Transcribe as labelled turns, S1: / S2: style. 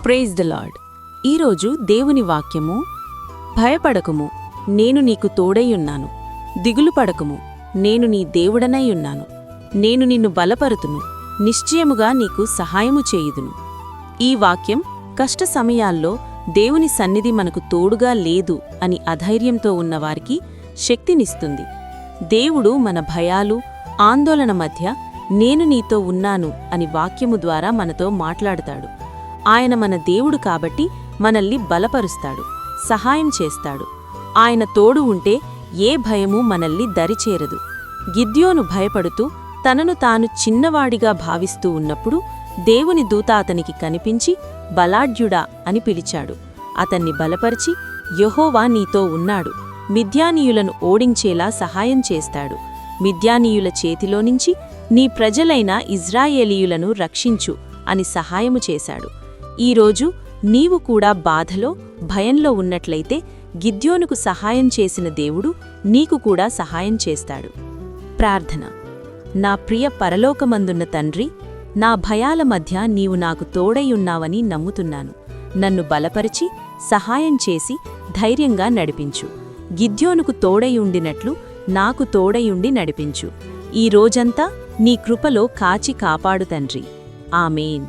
S1: Praise the lord. ఈరోజు దేవుని వాక్యము, భయపడకుము, నేను నీకు తోడైయున్నాను. దిగులు పడకుము, నేను నీ దేవుడనైయున్నాను. నేను నిన్ను బలపరుతును, నిశ్చయముగా నీకు సహాయము చేయుదును. ఈ వాక్యం కష్ట సమయాల్లో దేవుని సన్నిధి మనకు తోడుగా లేదు అని అధైర్యంతో ఉన్నవారికి శక్తినిస్తుంది. దేవుడు మన భయాలు, ఆందోళన మధ్య నేను నీతో ఉన్నాను అని వాక్యము ద్వారా మనతో మాట్లాడుతాడు. ఆయన మన దేవుడు కాబట్టి మనల్ని బలపరుస్తాడు, సహాయం చేస్తాడు. ఆయన తోడు ఉంటే ఏ భయమూ మనల్ని దరిచేరదు. గిద్యోను భయపడుతూ తనను తాను చిన్నవాడిగా భావిస్తూ ఉన్నప్పుడు దేవుని దూత అతనికి కనిపించి బలాఢ్యుడా అని పిలిచాడు. అతన్ని బలపరిచి, యెహోవా నీతో ఉన్నాడు, మిద్యానీయులను ఓడించేలా సహాయం చేస్తాడు. మిద్యానీయుల చేతిలోనుంచి నీ ప్రజలైన ఇజ్రాయేలీయులను రక్షించు అని సహాయము చేశాడు. ఈరోజు నీవు కూడా బాధలో, భయంలో ఉన్నట్లయితే గిద్యోనుకు సహాయం చేసిన దేవుడు నీకు కూడా సహాయం చేస్తాడు. ప్రార్థన. నా ప్రియ పరలోకమందున్న తండ్రి, నా భయాల మధ్య నీవు నాకు తోడైయున్నావని నమ్ముతున్నాను. నన్ను బలపరిచి, సహాయం చేసి ధైర్యంగా నడిపించు. గిద్యోనుకు తోడైయుండినట్లు నాకు తోడైయుండి నడిపించు. ఈ రోజంతా నీ కృపలో కాచి కాపాడు తండ్రి. ఆమేన్.